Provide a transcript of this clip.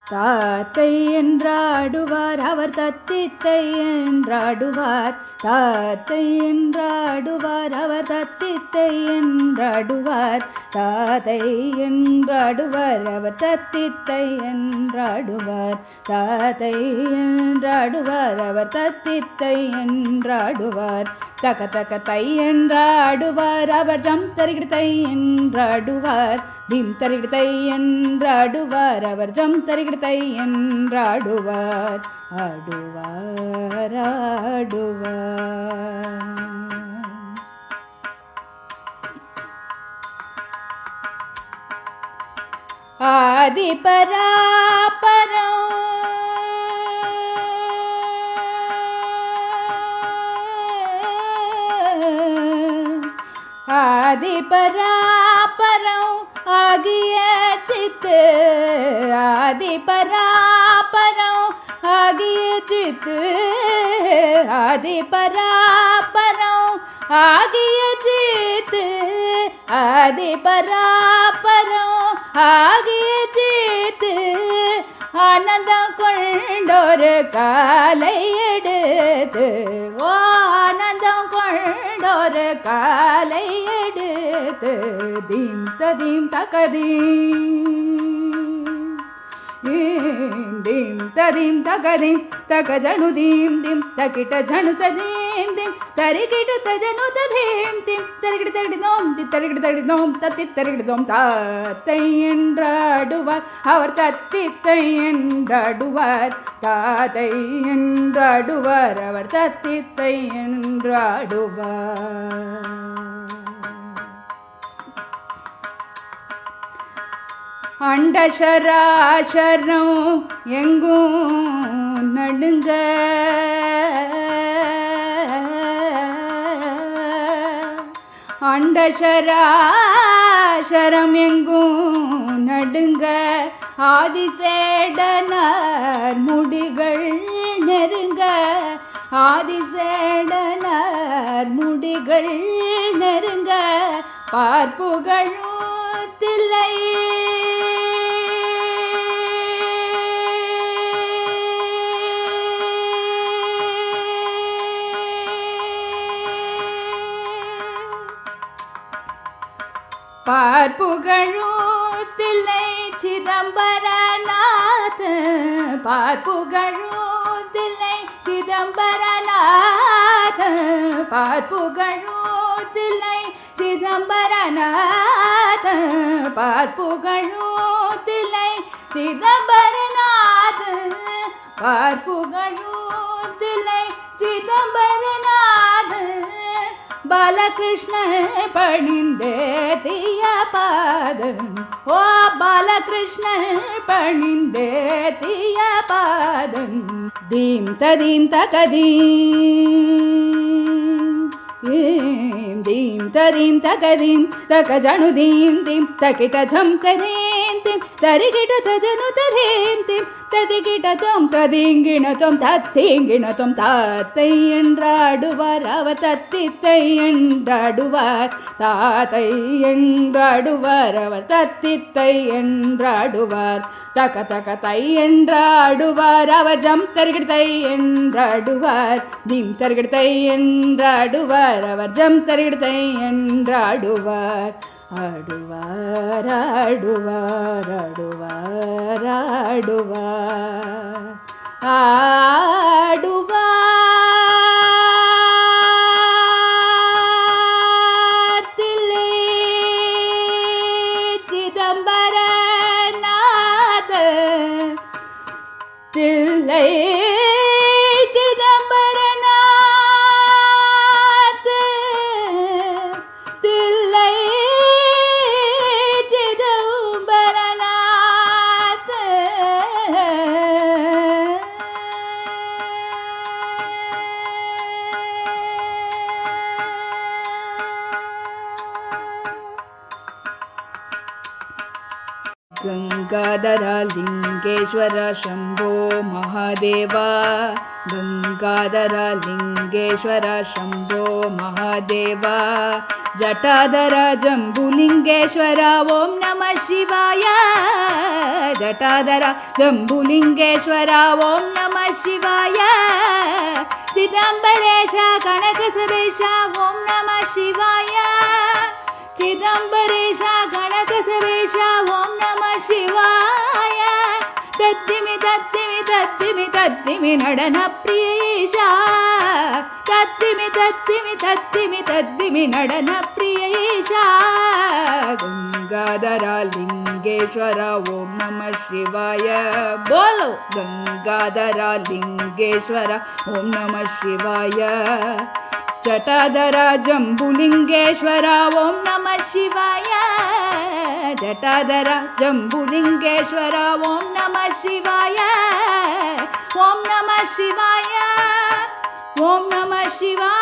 தாத்தை என்றாடுவார் அவர் தத்தித்தை என்றாடுவார். தாத்தை என்றாடுவார் அவர் தத்தித்தை என்றாடுவார். தாதை என்றாடுவார் அவர் தத்தித்தை என்றாடுவார். தாதை என்றாடுவார் அவர் தத்தித்தை என்றாடுவார். தக தக தை என்றாடுவார் அவர் ஜம் தருகிடத்தை என்றாடுவார். தீம் தருகிடத்தை என்றாடுவார் அவர் ஜம் தருகிடத்தை என்றாடுவார். ஆடுவார் ஆடுவார். ஆதி பராபரம் ஆதி பராபரம் ஆகிய சித்து. ஆதி பராபரம் ஆகிய சித்து. ஆதி பராபரம் ஆகிய சித்து. ஆதி பராபரம் ஆகிய சித்து. ஆனந்தம் கொண்டொரு காலை எடுத்து. ஓ ஆனந்தம் கொண்டொரு காலை எடுத்து. தீம் ததீம் தகதீம் தீம் ததீம் தகதீம் தக ஜனு தீம் தீம் தகிட்ட ஜனு ததீம் தீம் தரிகிட்ட தஜனு ததீம் தீம் தரிகிட்ட தரிகிடோம் தி தரிகிட்ட தரிகிடோம் தத்தி தரிகிடோம். தாத்தை என்றாடுவார் அவர் தத்தித்தை என்றாடுவார். தாதை என்றாடுவார் அவர் தத்தித்தை என்றாடுவார். அண்டசராசரம் எங்கும் நடுங்க. அண்டசராசரம் எங்கும் நடுங்க. ஆதிசேடனர் முடிகள் நெருங்க. ஆதிசேடனர் முடிகள் நெருங்க. பார்ப்புகளும் தில்லை பார்ப்புகழுத்தில்லை சிதம்பரநாத. பார்ப்புகழுத்தில்லை சிதம்பரநாத. பார்ப்புகழுத்தில்லை சிதம்பரநாத. பார்ப்புகழுத்தில்லை சிதம்பரநாத. பார்ப்புகழுத்தில்லை சிதம்பரநாத. பாலகிருஷ்ண பணிந்தே தீய பாதம். ஓ பாலகிருஷ்ண பணிந்தே தீய பாதம். தீம் ததீம் தகதீம் தீம் ததீம் தகதீம் தக ஜனு தீம் தீம் தகிட்ட ஜம் ததீம் தீம் தரிகிட்ட தஜனு ததீம் தீம் ததிகிட்ட தொம் ததீங்கிண தொம் தத்தீங்கிண தொம். தாத்தை என்றாடுவார் அவர் தத்தித்தை என்றாடுவார். தாத்தை என்றாடுவார் அவர் தத்தித்தை என்றாடுவார். தக தக தை என்றாடுவார் அவர் ஜம் தருகிடத்தை என்றாடுவார். தீம் தருகிடத்தை என்றாடுவார் அவர் ஜம் தருகிடத்தை என்றாடுவார். ஆடுவார் ஆடுவார் ஆடுவார் ஆடுவார் ஆடுவார். தில்லை சிதம்பரநாத. தில்லை சிதம்பரநாத. தில்லை சிதம்பரநாத. கங்காதரா லிங்க लिंगेश्वर शंभो महादेव गंगाधर लिंगेश्वर शंभो महादेव जटाधर जंबुलिंगेश्वर ओम नमः शिवाय जटाधर जंबुलिंगेश्वर ओम नमः शिवाय चिदंबरेश कनकसवेश ओम नमः शिवाय चिदंबरेश कनकसवेश ओम नमः शिवाय तत्तिमि तत्तिमि तत्तिमि तत्तिमि नडन प्रियेशा तत्तिमि तत्तिमि तत्तिमि तत्तिमि नडन प्रियेशा गंगाधर लिंगेश्वर ओम नमः शिवाय बोलो गंगाधर लिंगेश्वर ओम नमः शिवाय जटाधर जंबुलिंगेश्वर ओम नमः शिवाय जटाधर जंबुलिंगेश्वर ओम नमः शिवाय ओम नमः शिवाय ओम नमः शिवाय।